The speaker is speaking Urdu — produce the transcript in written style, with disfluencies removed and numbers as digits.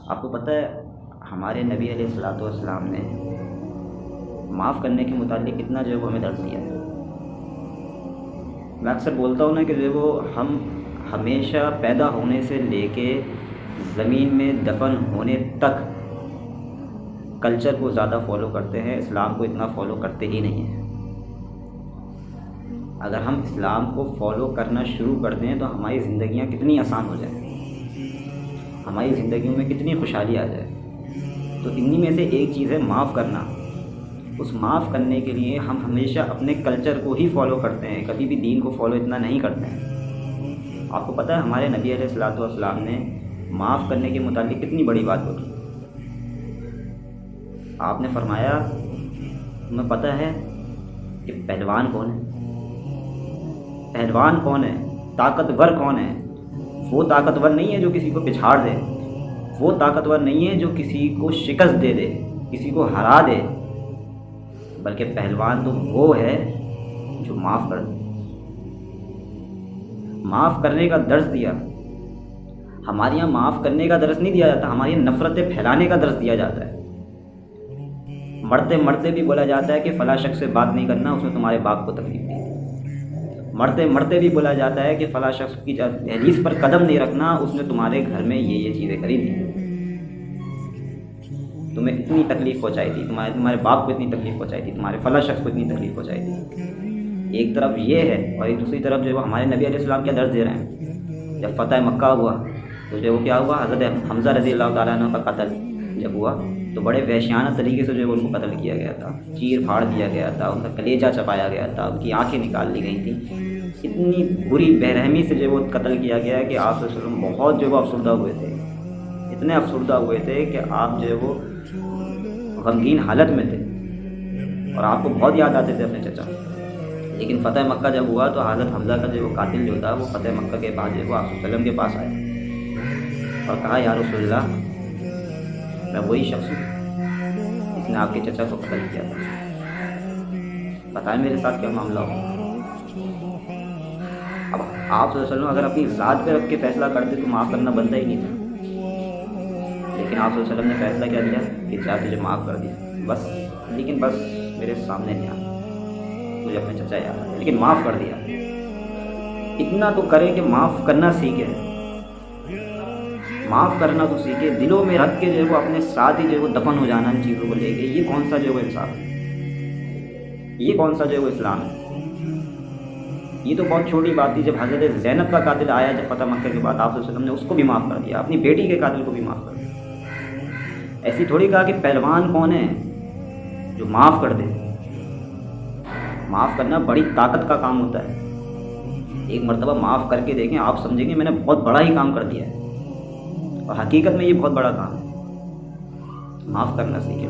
آپ کو پتہ ہے ہمارے نبی علیہ الصلوۃ والسلام نے معاف کرنے کے متعلق کتنا جو ہے وہ ہمیں درس دیا ہے۔ میں اکثر بولتا ہوں نا کہ جو ہے وہ ہم ہمیشہ پیدا ہونے سے لے کے زمین میں دفن ہونے تک کلچر کو زیادہ فالو کرتے ہیں، اسلام کو اتنا فالو کرتے ہی نہیں ہیں۔ اگر ہم اسلام کو فالو کرنا شروع کر دیں تو ہماری زندگیاں کتنی آسان ہو جائیں، ہماری زندگیوں میں کتنی خوشحالی آ جائے۔ تو انہی میں سے ایک چیز ہے معاف کرنا۔ اس معاف کرنے کے لیے ہم ہمیشہ اپنے کلچر کو ہی فالو کرتے ہیں، کبھی بھی دین کو فالو اتنا نہیں کرتے ہیں۔ آپ کو پتہ ہے ہمارے نبی علیہ الصلوۃ والسلام نے معاف کرنے کے متعلق کتنی بڑی بات بولی۔ آپ نے فرمایا تمہیں پتہ ہے کہ پہلوان کون ہے؟ پہلوان کون ہے؟ طاقتور کون ہے؟ وہ طاقتور نہیں ہے جو کسی کو پچھاڑ دے، وہ طاقتور نہیں ہے جو کسی کو شکست دے دے، کسی کو ہرا دے، بلکہ پہلوان تو وہ ہے جو معاف کر دے۔ معاف کرنے کا درس دیا۔ ہمارے یہاں معاف کرنے کا درس نہیں دیا جاتا، ہمارے یہاں نفرتیں پھیلانے کا درس دیا جاتا ہے۔ مرتے مرتے بھی بولا جاتا ہے کہ فلاں شخص سے بات نہیں کرنا، اس نے تمہارے باپ کو تکلیف دی۔ مرتے مرتے بھی بولا جاتا ہے کہ فلاں شخص کی دہلیز پر قدم نہیں رکھنا، اس نے تمہارے گھر میں یہ چیزیں کری تھیں، تمہیں اتنی تکلیف پہنچائی تھی، تمہارے باپ کو اتنی تکلیف پہنچائی تھی، تمہارے فلاں شخص کو اتنی تکلیف پہنچائی تھی۔ ایک طرف یہ ہے اور ایک دوسری طرف جو ہے وہ ہمارے نبی علیہ السلام کیا درس دے رہے ہیں۔ جب فتح مکہ ہوا تو جو ہے وہ کیا ہوا، حضرت حمزہ رضی اللہ تعالیٰ عنہ کا قتل جب ہوا تو بڑے وحشیانہ طریقے سے جو ہے ان کو قتل کیا گیا تھا، چیر پھاڑ دیا گیا تھا، ان کا کلیجہ چبایا گیا تھا، ان کی آنکھیں نکال لی گئی تھیں۔ اتنی بری بے رحمی سے جو ہے وہ قتل کیا گیا کہ آپ صلی اللہ علیہ وسلم بہت جو ہے وہ افسردہ ہوئے تھے، اتنے افسردہ ہوئے تھے کہ آپ جو ہے وہ غمگین حالت میں تھے اور آپ کو بہت یاد آتے تھے اپنے چچا۔ لیکن فتح مکہ جب ہوا تو حضرت حمزہ کا جو وہ قاتل جو تھا وہ فتح مکہ کے بعد جو ہے وہ آپ صلی اللہ علیہ وسلم کے پاس آیا اور کہا یا رسول اللہ، میں وہی شخص ہوں جس نے آپ کے چچا کو قتل کیا تھا، بتائیں میرے ساتھ کیا معاملہ ہو۔ اب آپ صلی اللہ علیہ وسلم اگر اپنی ذات پہ رکھ کے فیصلہ کرتے تو معاف کرنا بنتا ہی نہیں تھا، لیکن آپ صلی اللہ علیہ وسلم نے فیصلہ کیا دیا کہ جا تجھے معاف کر دیا، بس، لیکن بس میرے سامنے نہیں آنا، مجھے اپنے چچا یاد آتا، لیکن معاف کر دیا۔ اتنا تو کرے کہ معاف کرنا سیکھے، معاف کرنا تو سیکھے، دلوں میں رکھ کے جو ہے وہ اپنے ساتھ ہی جو ہے وہ دفن ہو جانا ان چیزوں کو لے کے، یہ کون سا جو ہے وہ انصاف ہے، یہ کون سا جو ہے وہ اسلام ہے۔ یہ تو بہت چھوٹی بات تھی جب حضرت زینب کا قاتل آیا جب فتح مکہ کے بعد، آپ صلی اللہ علیہ وسلم نے اس کو بھی معاف کر دیا، اپنی بیٹی کے قاتل کو بھی معاف کر دیا۔ ایسی تھوڑی کہا کہ پہلوان کون ہے جو معاف کر دے۔ معاف کرنا بڑی طاقت کا کام ہوتا ہے۔ ایک مرتبہ معاف کر کے دیکھیں، آپ سمجھیں گے میں نے بہت بڑا ہی کام کر دیا ہے، اور حقیقت میں یہ بہت بڑا کام ہے۔ معاف کرنا سیکھیں۔